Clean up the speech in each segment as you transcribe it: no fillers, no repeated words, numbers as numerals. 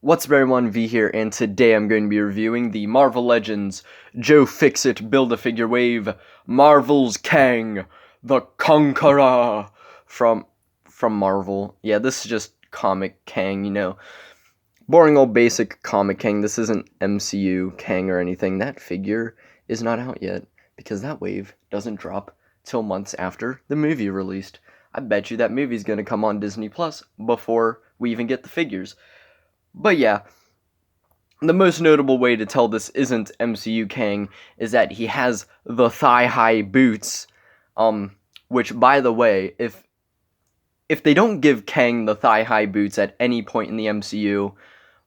What's up everyone, V here, and today I'm going to be reviewing the Marvel Legends Joe Fixit Build-A-Figure Wave Marvel's Kang, the Conqueror from Marvel. Yeah, this is just comic Kang, boring old basic comic Kang. This isn't MCU Kang or anything. That figure is not out yet, because that wave doesn't drop till months after the movie released. I bet you that movie's going to come on Disney Plus before we even get the figures. But yeah, the most notable way to tell this isn't MCU Kang is that he has the thigh-high boots, which, by the way, if they don't give Kang the thigh-high boots at any point in the MCU,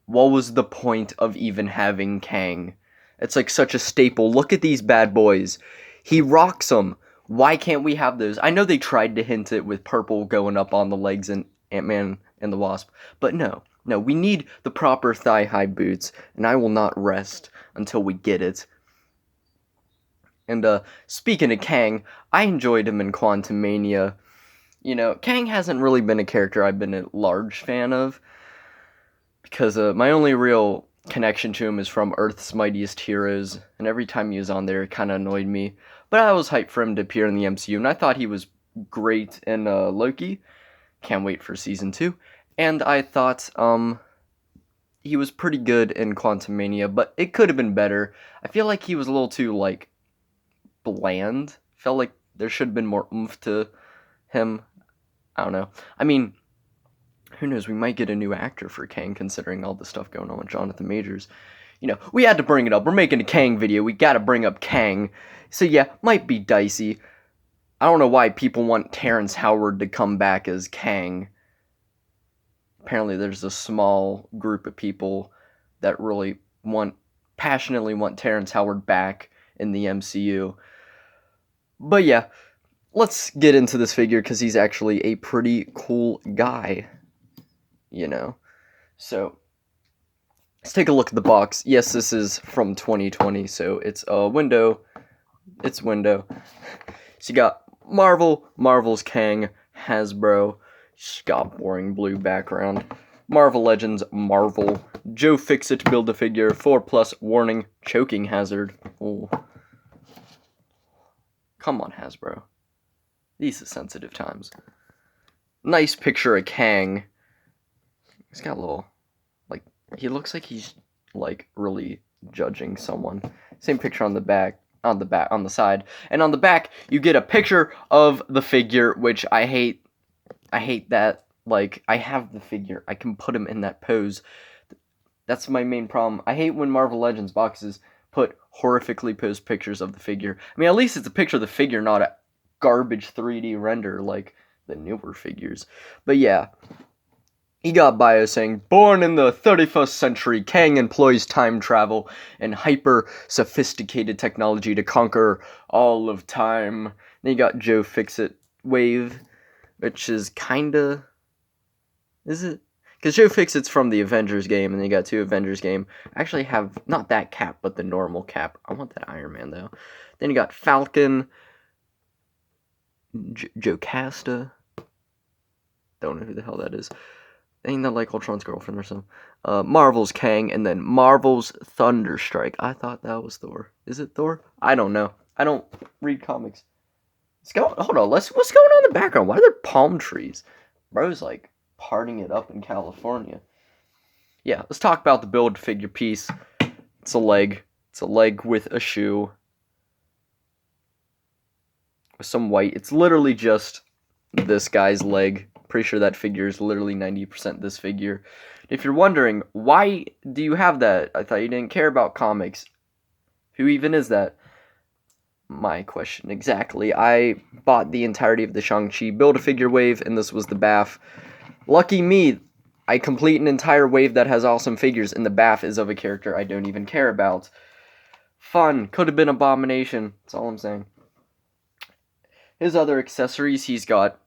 what was the point of even having Kang? It's like such a staple. Look at these bad boys. He rocks them. Why can't we have those? I know they tried to hint it with purple going up on the legs in Ant-Man and the Wasp, but no, we need the proper thigh-high boots, and I will not rest until we get it. And speaking of Kang, I enjoyed him in Quantumania. Kang hasn't really been a character I've been a large fan of, because my only real connection to him is from Earth's Mightiest Heroes, and every time he was on there, it kind of annoyed me. But I was hyped for him to appear in the MCU, and I thought he was great in Loki. Can't wait for Season 2. And I thought he was pretty good in Quantumania, but it could have been better. I feel like he was a little too, bland. Felt like there should have been more oomph to him. I don't know. I mean, who knows, we might get a new actor for Kang, considering all the stuff going on with Jonathan Majors. We had to bring it up. We're making a Kang video. We gotta bring up Kang. So yeah, might be dicey. I don't know why people want Terrence Howard to come back as Kang. Apparently there's a small group of people that really passionately want Terrence Howard back in the MCU. But yeah, let's get into this figure, because he's actually a pretty cool guy. So, let's take a look at the box. Yes, this is from 2020, so it's a window. So you got Marvel's Kang, Hasbro, Scott boring blue background, Marvel Legends, Marvel, Joe Fixit Build-A-Figure, 4+ warning, choking hazard. Ooh. Come on, Hasbro. These are sensitive times. Nice picture of Kang. He's got a little, he looks like he's, really judging someone. Same picture on the back, on the side. And on the back, you get a picture of the figure, which I hate. I hate that. I have the figure. I can put him in that pose. That's my main problem. I hate when Marvel Legends boxes put horrifically posed pictures of the figure. I mean, at least it's a picture of the figure, not a garbage 3D render like the newer figures. But yeah. He got bio saying, born in the 31st century, Kang employs time travel and hyper-sophisticated technology to conquer all of time. Then you got Joe Fixit Wave, which is kinda... Is it? Because Joe Fixit's from the Avengers game, and then you got 2 Avengers game. I actually have, not that cap, but the normal cap. I want that Iron Man, though. Then you got Falcon, Jocasta. Don't know who the hell that is. Ain't that like Ultron's girlfriend or something? Marvel's Kang, and then Marvel's Thunderstrike. I thought that was Thor. Is it Thor? I don't know. I don't read comics. Hold on, what's going on in the background? Why are there palm trees? Bro's partying it up in California. Yeah, let's talk about the build-figure piece. It's a leg. It's a leg with a shoe. With some white. It's literally just this guy's leg. Pretty sure that figure is literally 90% this figure. If you're wondering, why do you have that? I thought you didn't care about comics. Who even is that? My question, exactly. I bought the entirety of the Shang-Chi Build-A-Figure wave, and this was the BAF. Lucky me, I complete an entire wave that has awesome figures, and the BAF is of a character I don't even care about. Fun. Could have been Abomination. That's all I'm saying. His other accessories, he's got...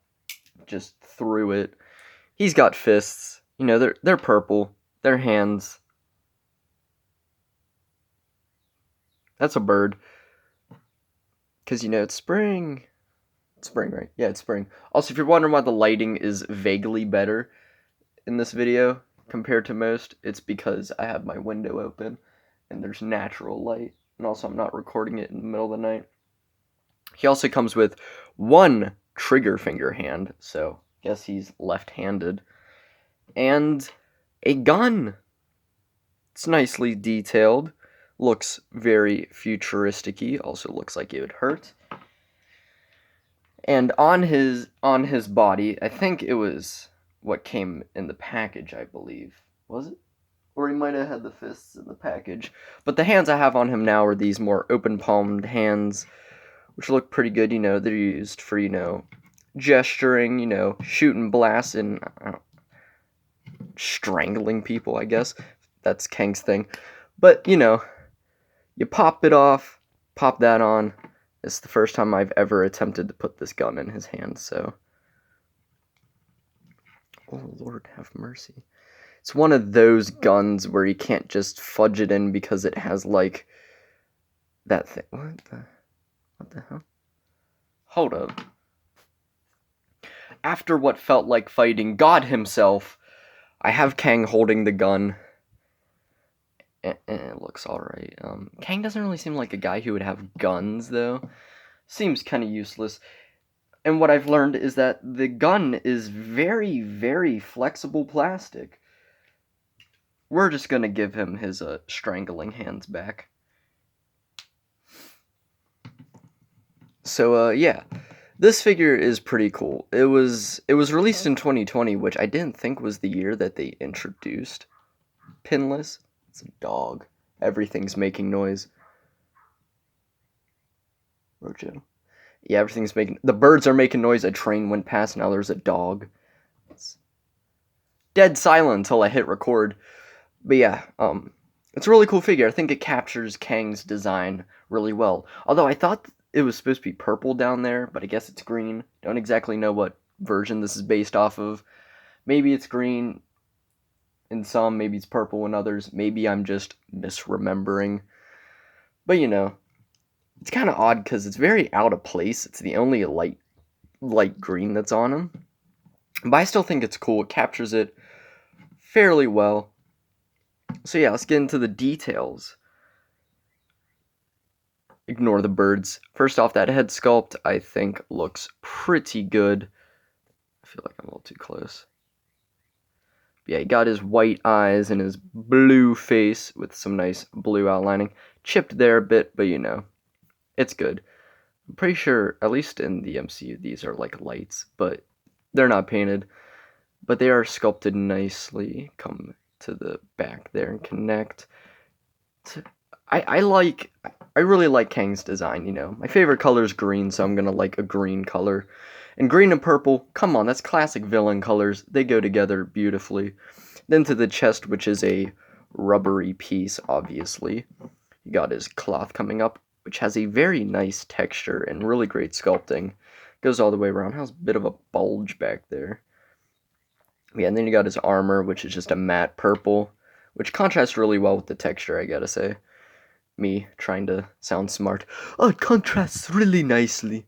just through it. He's got fists. They're purple. They're hands. That's a bird. Because, it's spring. It's spring, right? Yeah, it's spring. Also, if you're wondering why the lighting is vaguely better in this video, compared to most, it's because I have my window open and there's natural light, and also I'm not recording it in the middle of the night. He also comes with one trigger finger hand, so I guess he's left-handed, and a gun. It's nicely detailed, looks very futuristic-y, also looks like it would hurt. And on his body, I think it was what came in the package, I believe. Was it? Or he might have had the fists in the package. But the hands I have on him now are these more open-palmed hands, which look pretty good. They're used for, gesturing, shooting blasts and strangling people, I guess. That's Kang's thing. But, you pop it off, pop that on. It's the first time I've ever attempted to put this gun in his hand, so... Oh, Lord have mercy. It's one of those guns where you can't just fudge it in because it has, like, that thing. What the hell? Hold up. After what felt like fighting God himself, I have Kang holding the gun. And it looks alright. Kang doesn't really seem like a guy who would have guns, though. Seems kind of useless. And what I've learned is that the gun is very, very flexible plastic. We're just gonna give him his strangling hands back. So, yeah. This figure is pretty cool. It was released in 2020, which I didn't think was the year that they introduced pinless. It's a dog. Everything's making noise. Rojo. Yeah, everything's making... The birds are making noise. A train went past. Now there's a dog. It's dead silent until I hit record. But yeah, it's a really cool figure. I think it captures Kang's design really well. Although I thought it was supposed to be purple down there, but I guess it's green. Don't exactly know what version this is based off of. Maybe it's green in some, maybe it's purple in others. Maybe I'm just misremembering. But it's kind of odd because it's very out of place. It's the only light green that's on him. But I still think it's cool. It captures it fairly well. So yeah, let's get into the details. Ignore the birds. First off, that head sculpt, I think, looks pretty good. I feel like I'm a little too close. But yeah, he got his white eyes and his blue face with some nice blue outlining. Chipped there a bit, but it's good. I'm pretty sure, at least in the MCU, these are like lights, but they're not painted. But they are sculpted nicely. Come to the back there and connect. I really like Kang's design, My favorite color is green, so I'm gonna like a green color. And green and purple, come on, that's classic villain colors. They go together beautifully. Then to the chest, which is a rubbery piece, obviously. You got his cloth coming up, which has a very nice texture and really great sculpting. Goes all the way around. Has a bit of a bulge back there. Yeah, and then you got his armor, which is just a matte purple, which contrasts really well with the texture, I gotta say. Me trying to sound smart. Oh, it contrasts really nicely.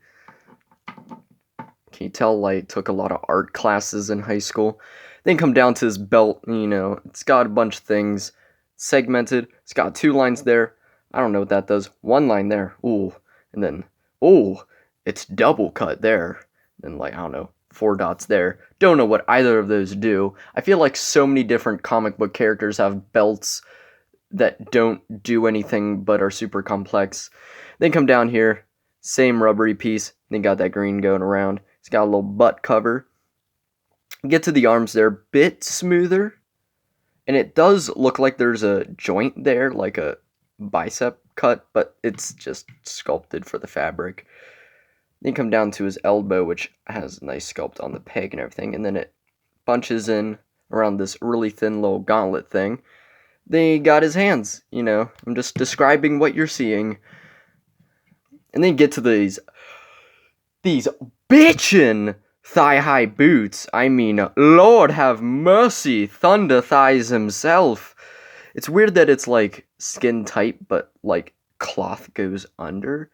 Can you tell I took a lot of art classes in high school? Then come down to his belt, it's got a bunch of things segmented. It's got 2 lines there. I don't know what that does. 1 line there. Ooh. And then, ooh, it's double cut there. Then, I don't know, 4 dots there. Don't know what either of those do. I feel like so many different comic book characters have belts that don't do anything but are super complex. Then come down here, same rubbery piece. Then got that green going around. It's got a little butt cover. Get to the arms there, bit smoother. And it does look like there's a joint there, like a bicep cut, but it's just sculpted for the fabric. Then you come down to his elbow, which has a nice sculpt on the peg and everything, and then it bunches in around this really thin little gauntlet thing. Then he got his hands, I'm just describing what you're seeing. And then you get to these bitchin' thigh-high boots. I mean, Lord have mercy, Thunder Thighs himself. It's weird that it's, skin tight, but, cloth goes under.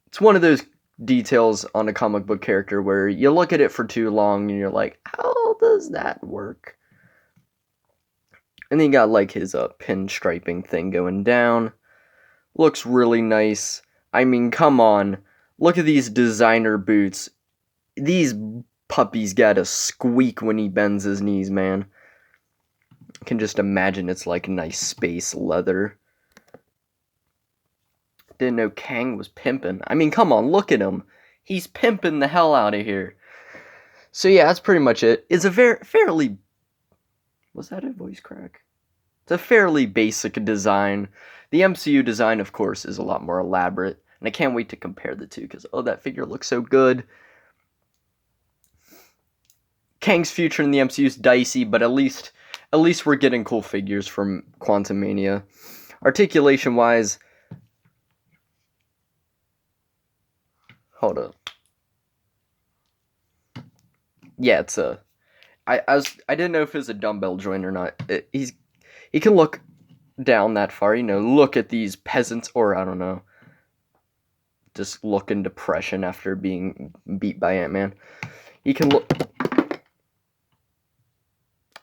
It's one of those details on a comic book character where you look at it for too long and you're like, how does that work? And then you got like his pinstriping thing going down. Looks really nice. I mean, come on. Look at these designer boots. These puppies gotta squeak when he bends his knees, man. I can just imagine it's like nice space leather. Didn't know Kang was pimping. I mean, come on, look at him. He's pimping the hell out of here. So yeah, that's pretty much it. It's a fairly... Was that a voice crack? It's a fairly basic design. The MCU design, of course, is a lot more elaborate. And I can't wait to compare the two, because, oh, that figure looks so good. Kang's future in the MCU is dicey, but at least we're getting cool figures from Quantumania. Articulation-wise... Hold up. Yeah, it's a... I didn't know if it's a dumbbell joint or not. He can look down that far, you know, look at these peasants, or I don't know, just look in depression after being beat by Ant-Man. He can look...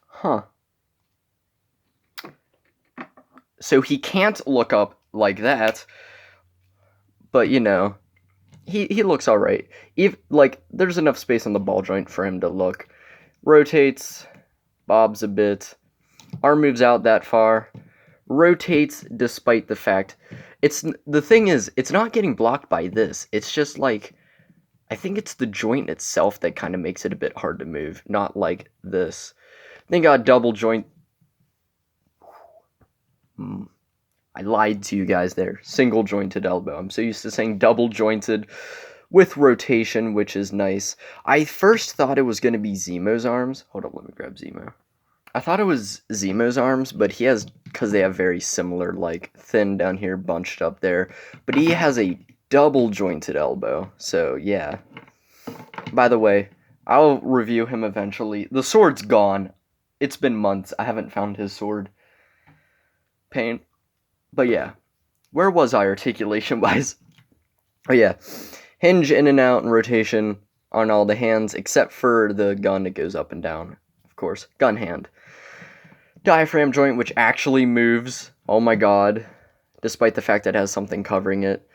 Huh. So he can't look up like that, but, you know, he looks alright. Like, there's enough space on the ball joint for him to look. Rotates, bobs a bit, arm moves out that far, rotates despite the fact, the thing is, it's not getting blocked by this, it's just like, I think it's the joint itself that kind of makes it a bit hard to move, not like this. Then got double joint, I lied to you guys there, single jointed elbow, I'm so used to saying double jointed, with rotation, which is nice. I first thought it was going to be Zemo's arms. Hold up, let me grab Zemo. I thought it was Zemo's arms, but he has, because they have very similar, like, thin down here, bunched up there. But he has a double jointed elbow, so yeah. By the way, I'll review him eventually. The sword's gone. It's been months. I haven't found his sword. Pain. But yeah. Where was I articulation-wise? Oh yeah. Hinge in and out and rotation on all the hands, except for the gun that goes up and down, of course. Gun hand. Diaphragm joint, which actually moves. Oh my god. Despite the fact that it has something covering it.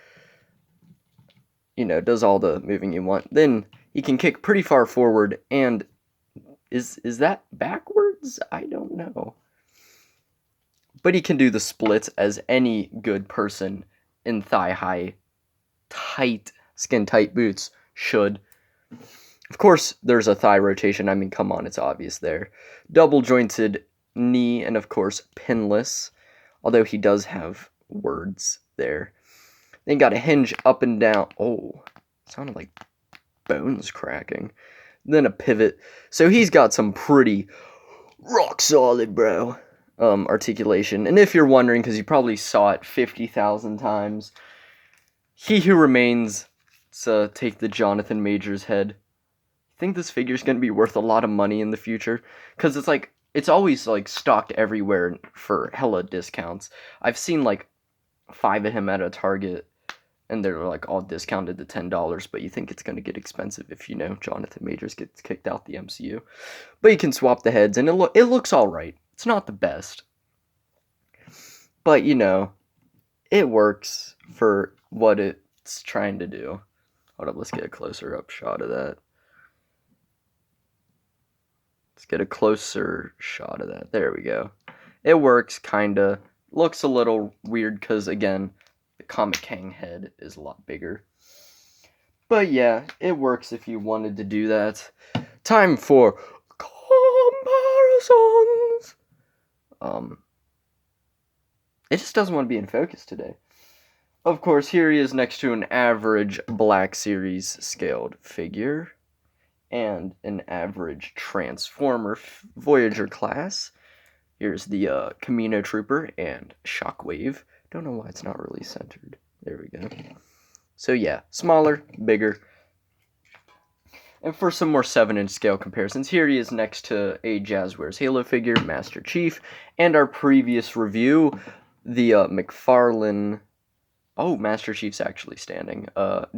You know, does all the moving you want. Then, he can kick pretty far forward, and... Is that backwards? I don't know. But he can do the splits as any good person in thigh-high, tight... skin-tight boots should. Of course, there's a thigh rotation. I mean, come on, it's obvious there. Double-jointed knee, and of course, pinless. Although he does have words there. Then got a hinge up and down. Oh, sounded like bones cracking. Then a pivot. So he's got some pretty rock-solid, bro, articulation. And if you're wondering, because you probably saw it 50,000 times, He Who Remains... So take the Jonathan Majors head. I think this figure's gonna be worth a lot of money in the future, because it's always like stocked everywhere for hella discounts. I've seen like 5 of him at a Target, and they're like all discounted to $10. But you think it's gonna get expensive if, you know, Jonathan Majors gets kicked out the MCU. But you can swap the heads, and it looks all right. It's not the best, but you know, it works for what it's trying to do. Hold up, let's get a closer up shot of that. Let's get a closer shot of that. There we go. It works, kinda. Looks a little weird because, again, the Comic Kang head is a lot bigger. But yeah, it works if you wanted to do that. Time for comparisons. It just doesn't want to be in focus today. Of course, here he is next to an average Black Series scaled figure and an average Transformer Voyager class. Here's the Camino Trooper and Shockwave. Don't know why it's not really centered. There we go. So yeah, smaller, bigger. And for some more 7-inch scale comparisons, here he is next to a Jazzwares Halo figure, Master Chief, and our previous review, the McFarlane... Oh, Master Chief's actually standing.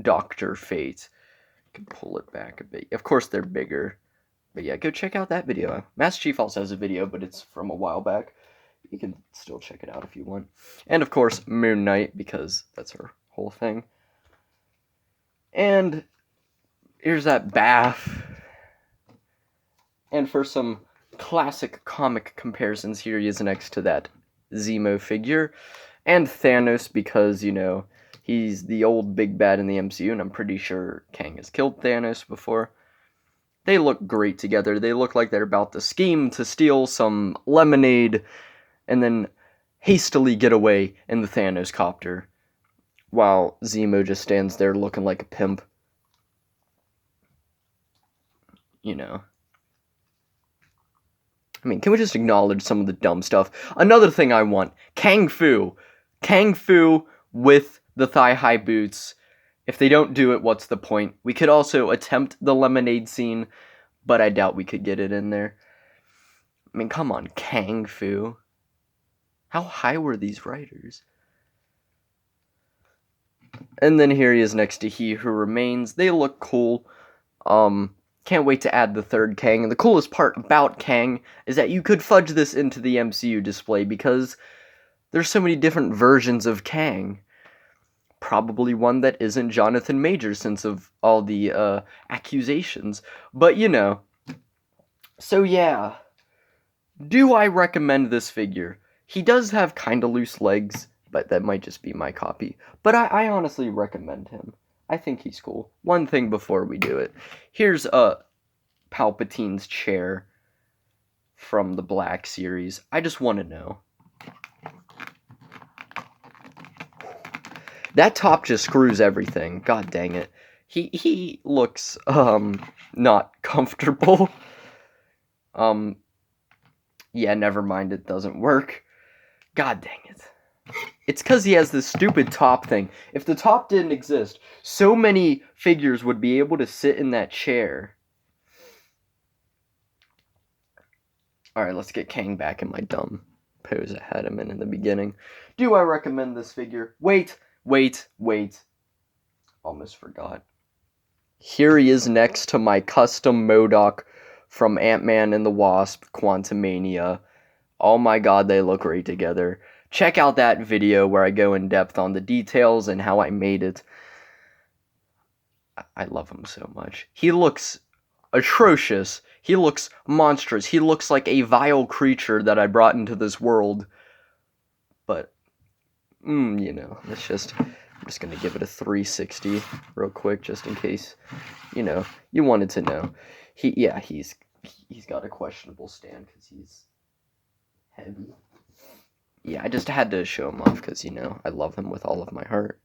Dr. Fate. I can pull it back a bit. Of course, they're bigger. But yeah, go check out that video. Master Chief also has a video, but it's from a while back. you can still check it out if you want. And of course, Moon Knight, because that's her whole thing. And here's that bath. And for some classic comic comparisons, here he is next to that Zemo figure. And Thanos, because, you know, he's the old big bad in the MCU, and I'm pretty sure Kang has killed Thanos before. They look great together. They look like they're about to scheme to steal some lemonade and then hastily get away in the Thanos copter, while Zemo just stands there looking like a pimp. You know. I mean, can we just acknowledge some of the dumb stuff? Another thing I want, Kang Fu. Kang Fu with the thigh-high boots. If they don't do it, what's the point? We could also attempt the lemonade scene, but I doubt we could get it in there. I mean, come on, Kang Fu. How high were these writers? And then here he is next to He Who Remains. They look cool. Can't wait to add the third Kang. And the coolest part about Kang is that you could fudge this into the MCU display because there's so many different versions of Kang. Probably one that isn't Jonathan Majors since of all the accusations. But, you know. So, yeah. Do I recommend this figure? He does have kinda loose legs, but that might just be my copy. But I honestly recommend him. I think he's cool. One thing before we do it. Here's Palpatine's chair from the Black series. I just want to know. That top just screws everything. God dang it. He looks not comfortable. Yeah, never mind, it doesn't work. God dang it. It's because he has this stupid top thing. If the top didn't exist, so many figures would be able to sit in that chair. Alright, let's get Kang back in my dumb pose I had him in the beginning. Do I recommend this figure? Wait. Almost forgot. Here he is next to my custom MODOK from Ant-Man and the Wasp, Quantumania. Oh my god, they look great together. Check out that video where I go in depth on the details and how I made it. I love him so much. He looks atrocious. He looks monstrous. He looks like a vile creature that I brought into this world. But, you know, I'm just gonna give it a 360 real quick, just in case, you know, you wanted to know. He's got a questionable stand because he's heavy. Yeah, I just had to show him off because, you know, I love him with all of my heart.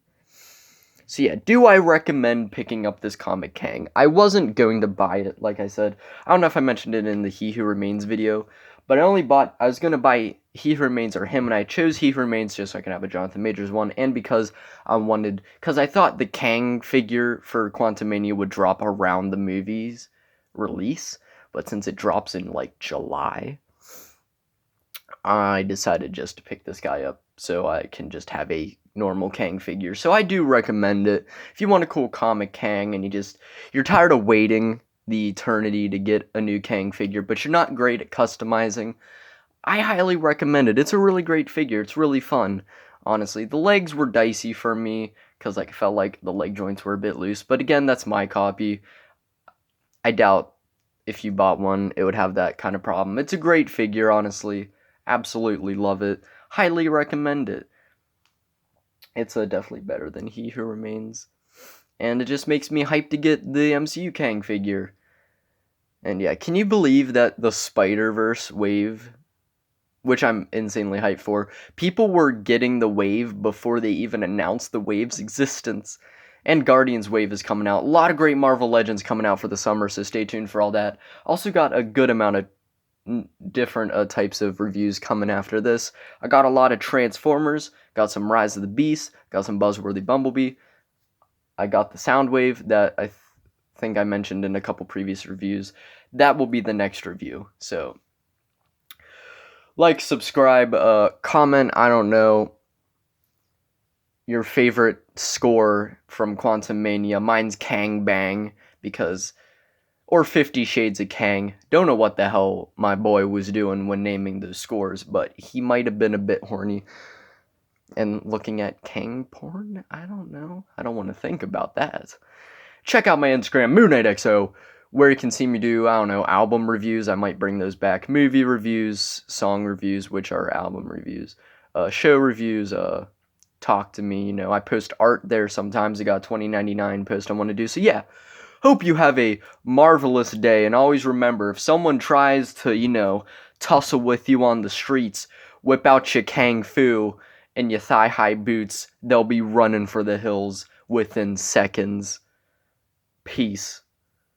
So yeah, do I recommend picking up this comic Kang? I wasn't going to buy it, like I said. I don't know if I mentioned it in the He Who Remains video, but I was going to buy He Who Remains or him, and I chose He Who Remains just so I can have a Jonathan Majors one, and because I thought the Kang figure for Quantumania would drop around the movie's release, but since it drops in, like, July, I decided just to pick this guy up so I can just have a normal Kang figure. So I do recommend it. If you want a cool comic Kang and you're tired of waiting the eternity to get a new Kang figure, but you're not great at customizing, I highly recommend it. It's a really great figure. It's really fun, honestly. The legs were dicey for me because I felt like the leg joints were a bit loose, but again, that's my copy. I doubt if you bought one, it would have that kind of problem. It's a great figure, honestly. Absolutely love it. Highly recommend it. It's definitely better than He Who Remains. And it just makes me hyped to get the MCU Kang figure. And yeah, can you believe that the Spider-Verse wave, which I'm insanely hyped for, people were getting the wave before they even announced the wave's existence. And Guardians wave is coming out. A lot of great Marvel Legends coming out for the summer, so stay tuned for all that. Also got a good amount of different types of reviews coming after this. I got a lot of Transformers, got some Rise of the Beast, got some Buzzworthy Bumblebee. I got the Soundwave that I think I mentioned in a couple previous reviews. That will be the next review. So, like, subscribe, comment, I don't know, your favorite score from Quantumania. Mine's Kang Bang, because or 50 Shades of Kang. Don't know what the hell my boy was doing when naming those scores, but he might have been a bit horny. And looking at Kang porn? I don't know. I don't want to think about that. Check out my Instagram, MoonKnightXO, where you can see me do, I don't know, album reviews. I might bring those back. Movie reviews, song reviews, which are album reviews, show reviews, talk to me. You know, I post art there sometimes. I got 2099 post I want to do. So yeah, hope you have a marvelous day. And always remember, if someone tries to, you know, tussle with you on the streets, whip out your Kang Fu and your thigh-high boots. They'll be running for the hills within seconds. Peace.